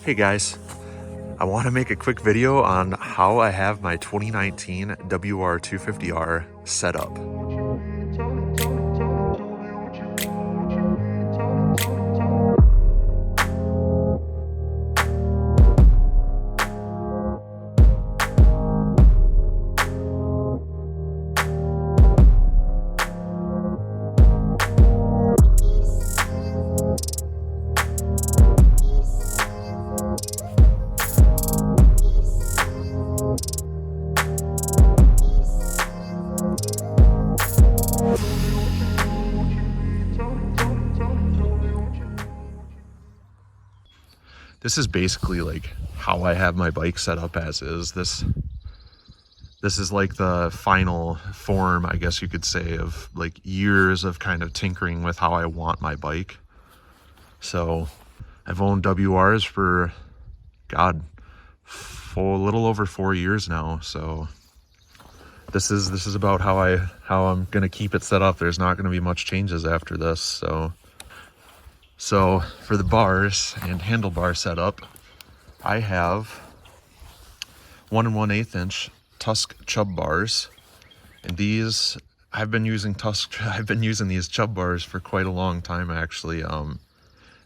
Hey guys, I want to make a quick video on how I have my 2019 WR250R set up. This is basically like how I have my bike set up as is. This is like the final form, I guess you could say, of like years of kind of tinkering with how I want my bike. So I've owned WRs for, God, a little over 4 years now. So this is about how I'm gonna keep it set up. There's not gonna be much changes after this. So for the bars and handlebar setup, I have 1 1/8 inch Tusk Chub bars, and these I've been using these Chub bars for quite a long time actually.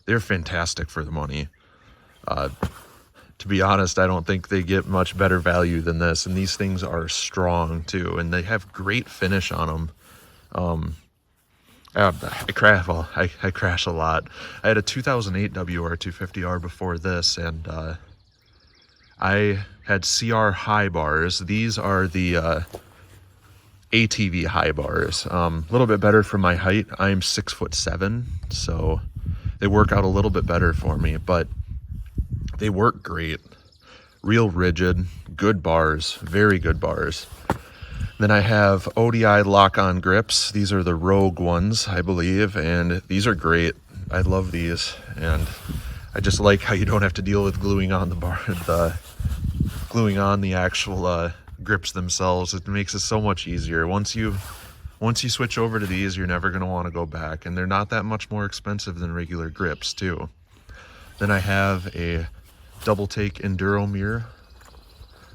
They're fantastic for the money. To be honest, I don't think they get much better value than this, and these things are strong too, and they have great finish on them. I crash a lot. I had a 2008 WR250R before this, and I had CR high bars. These are the ATV high bars. A little bit better for my height. I'm 6'7", so they work out a little bit better for me, but they work great. Real rigid, good bars, very good bars. Then I have ODI lock-on grips. These are the Rogue ones, I believe, and these are great. I love these, and I just like how you don't have to deal with gluing on the actual grips themselves. It makes it so much easier. Once you switch over to these, you're never going to want to go back, and they're not that much more expensive than regular grips too. Then I have a double take enduro mirror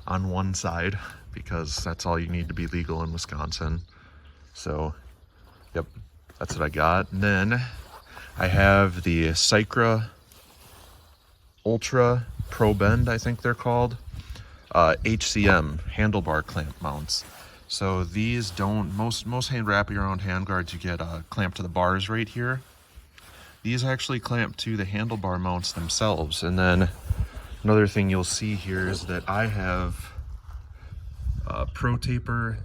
on one side, because that's all you need to be legal in Wisconsin. So, yep, that's what I got. And then I have the Cycra Ultra Pro Bend, I think they're called, HCM handlebar clamp mounts. So these don't, most hand wraparound handguards you get clamped to the bars right here. These actually clamp to the handlebar mounts themselves. And then another thing you'll see here is that I have Pro Taper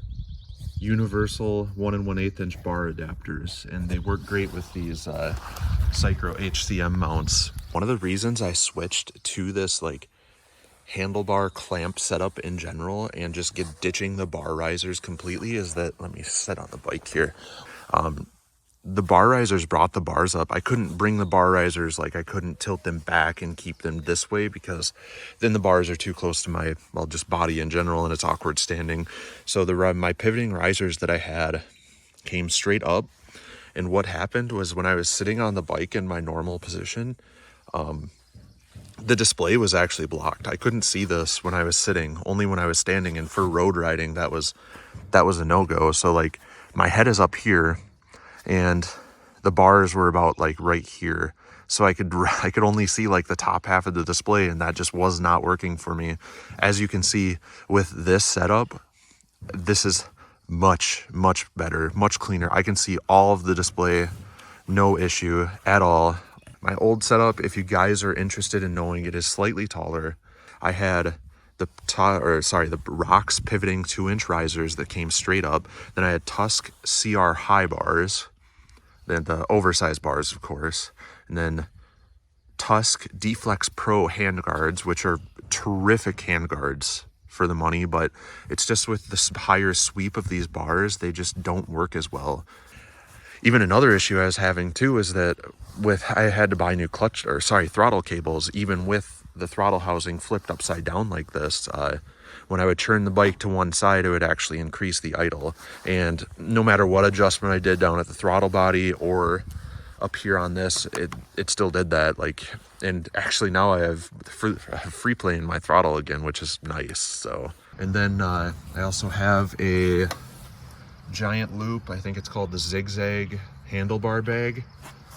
universal 1 1/8 inch bar adapters, and they work great with these Cycro HCM mounts. One of the reasons I switched to this like handlebar clamp setup in general and just ditching the bar risers completely is that, let me sit on the bike here. The bar risers brought the bars up. I couldn't bring the bar risers, like I couldn't tilt them back and keep them this way, because then the bars are too close to my, well, just body in general, and it's awkward standing. So my pivoting risers that I had came straight up, and what happened was when I was sitting on the bike in my normal position, the display was actually blocked. I couldn't see this when I was sitting, only when I was standing, and for road riding that was a no-go. So like my head is up here, and the bars were about like right here, so I could only see like the top half of the display, and that just was not working for me. As you can see with this setup, this is much better, much cleaner. I can see all of the display, no issue at all. My old setup, if you guys are interested in knowing, it is slightly taller. I had the Rocks pivoting 2-inch risers that came straight up. Then I had Tusk CR high bars, then the oversized bars, of course, and then Tusk D-Flex Pro handguards, which are terrific handguards for the money, but it's just with the higher sweep of these bars, they just don't work as well. Even another issue I was having too is that I had to buy new throttle cables, even with the throttle housing flipped upside down like this. When I would turn the bike to one side, it would actually increase the idle. And no matter what adjustment I did down at the throttle body or up here on this, it still did that. Like, and actually now I have free play in my throttle again, which is nice. So, and then I also have a giant loop. I think it's called the Zigzag handlebar bag.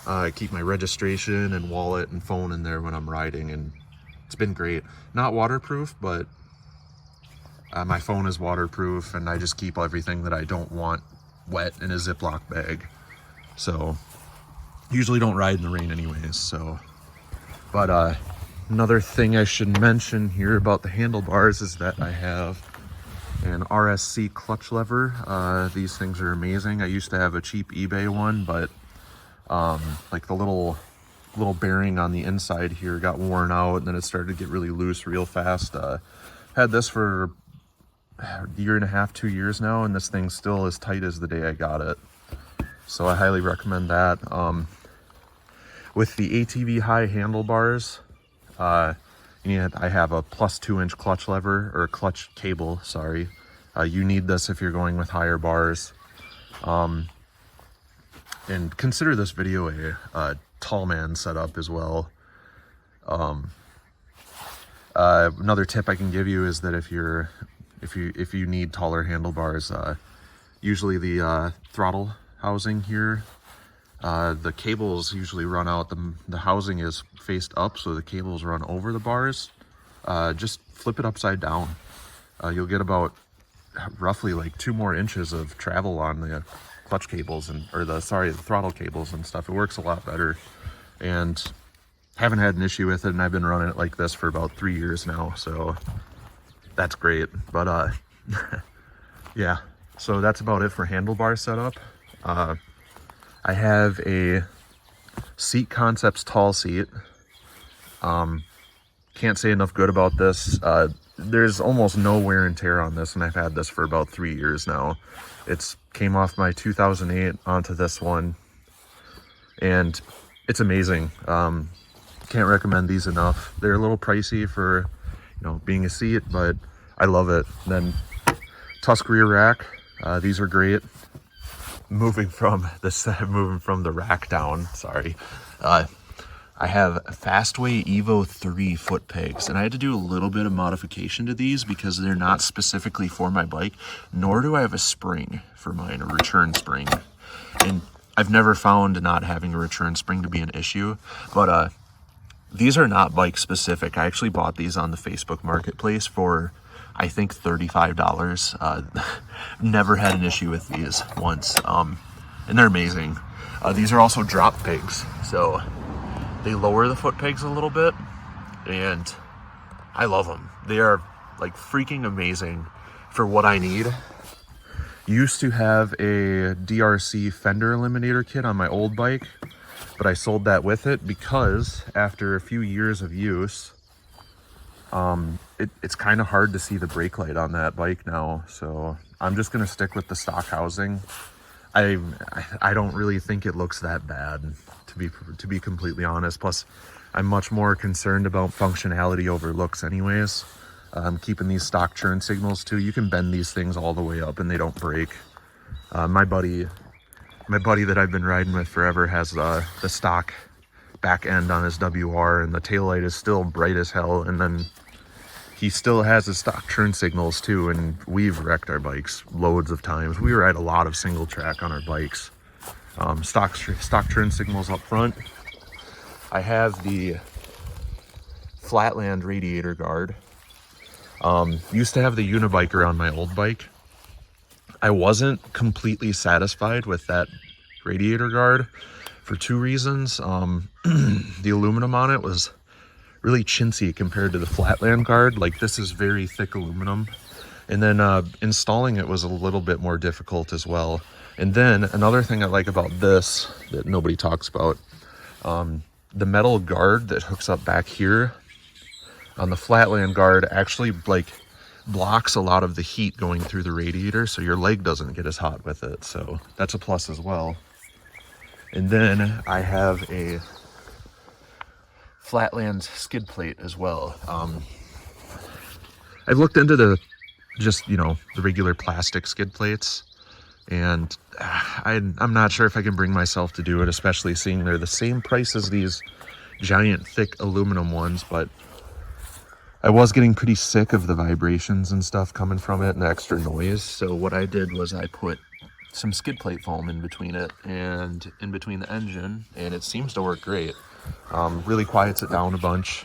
I keep my registration and wallet and phone in there when I'm riding, and it's been great. Not waterproof, but my phone is waterproof, and I just keep everything that I don't want wet in a Ziploc bag. So usually don't ride in the rain anyways. So, but another thing I should mention here about the handlebars is that I have an RSC clutch lever. These things are amazing. I used to have a cheap eBay one, but like the little bearing on the inside here got worn out, and then it started to get really loose real fast. Had this for a year and a half, 2 years now, and this thing's still as tight as the day I got it. So I highly recommend that. With the ATV high handlebars, I have a +2-inch clutch lever, or clutch cable, sorry. You need this if you're going with higher bars. And consider this video a tall man setup as well. Another tip I can give you is that if you need taller handlebars, usually the throttle housing here, the cables usually run out. The housing is faced up, so the cables run over the bars. Just flip it upside down. You'll get about roughly like 2 more inches of travel on the clutch cables the throttle cables and stuff. It works a lot better, and haven't had an issue with it, and I've been running it like this for about 3 years now, so that's great. But yeah, so that's about it for handlebar setup. I have a Seat Concepts tall seat. Can't say enough good about this. There's almost no wear and tear on this, and I've had this for about 3 years now. It's came off my 2008 onto this one, and it's amazing. Can't recommend these enough. They're a little pricey for, being a seat, but I love it. Then Tusk rear rack. These are great. Moving from the rack down, sorry. I have Fastway Evo 3 foot pegs, and I had to do a little bit of modification to these because they're not specifically for my bike, nor do I have a spring for mine, a return spring. And I've never found not having a return spring to be an issue, but these are not bike specific. I actually bought these on the Facebook Marketplace for, I think, $35. Never had an issue with these once, and they're amazing. These are also drop pegs, so they lower the foot pegs a little bit, and I love them. They are like freaking amazing for what I need. Used to have a DRC fender eliminator kit on my old bike, but I sold that with it because after a few years of use, it's kind of hard to see the brake light on that bike now. So I'm just gonna stick with the stock housing. I don't really think it looks that bad, to be completely honest. Plus, I'm much more concerned about functionality over looks anyways. I'm keeping these stock turn signals too. You can bend these things all the way up and they don't break. My buddy that I've been riding with forever has the stock back end on his WR, and the taillight is still bright as hell, and then he still has his stock turn signals too, and we've wrecked our bikes loads of times. We ride a lot of single track on our bikes. Stock turn signals up front. I have the Flatland radiator guard. Used to have the Unibiker on my old bike. I wasn't completely satisfied with that radiator guard for 2 reasons. The aluminum on it was really chintzy compared to the Flatland guard. Like, this is very thick aluminum. And then installing it was a little bit more difficult as well. And then another thing I like about this that nobody talks about, the metal guard that hooks up back here on the Flatland guard actually like blocks a lot of the heat going through the radiator, so your leg doesn't get as hot with it. So that's a plus as well. And then I have a Flatland skid plate as well. I've looked into the regular plastic skid plates. And I'm not sure if I can bring myself to do it, especially seeing they're the same price as these giant thick aluminum ones, but I was getting pretty sick of the vibrations and stuff coming from it and the extra noise. So what I did was I put some skid plate foam in between it and in between the engine, and it seems to work great. Really quiets it down a bunch.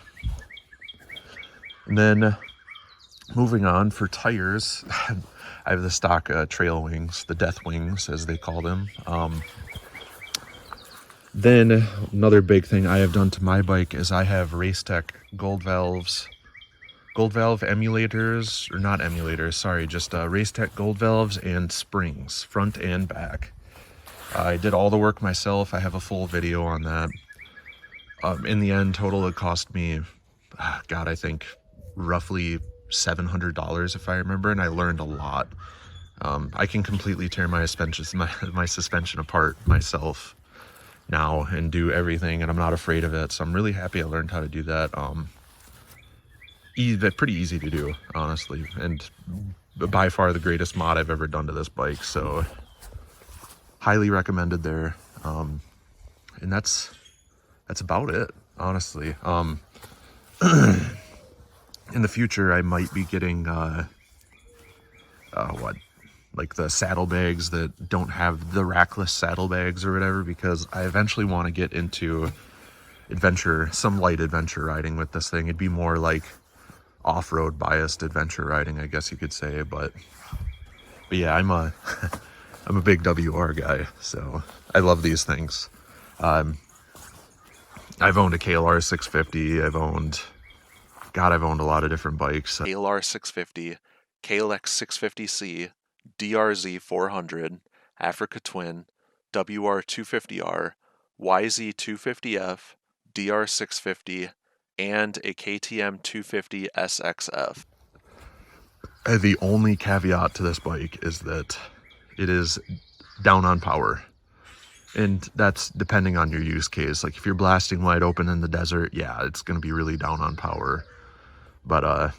And then moving on for tires, I have the stock trail wings, the death wings as they call them. Then another big thing I have done to my bike is I have Racetech gold valve emulators, or not emulators, sorry, just Racetech gold valves and springs, front and back. I did all the work myself. I have a full video on that. In the end, total, it cost me, God, I think roughly $700 if I remember, and I learned a lot. I can completely tear my suspension apart myself now and do everything, and I'm not afraid of it, so I'm really happy I learned how to do that. Pretty easy to do, honestly, and by far the greatest mod I've ever done to this bike, so highly recommended there. And that's about it, honestly. In the future I might be getting like the saddlebags that don't have the rackless saddlebags or whatever, because I eventually want to get into some light adventure riding with this thing. It'd be more like off-road biased adventure riding, I guess you could say, but yeah, I'm a I'm a big WR guy, so I love these things. I've owned a KLR 650. I've owned a lot of different bikes. KLR 650, KLX 650C, DRZ 400, Africa Twin, WR250R, YZ250F, DR 650, and a KTM 250 SXF. The only caveat to this bike is that it is down on power. And that's depending on your use case. Like if you're blasting wide open in the desert, yeah, it's going to be really down on power. But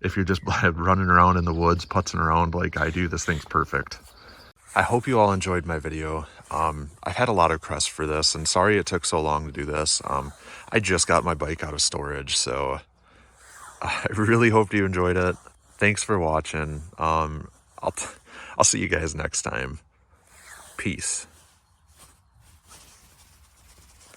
if you're just running around in the woods, putzing around like I do, this thing's perfect. I hope you all enjoyed my video. I've had a lot of requests for this, and sorry it took so long to do this. I just got my bike out of storage, so I really hope you enjoyed it. Thanks for watching. I'll see you guys next time. Peace.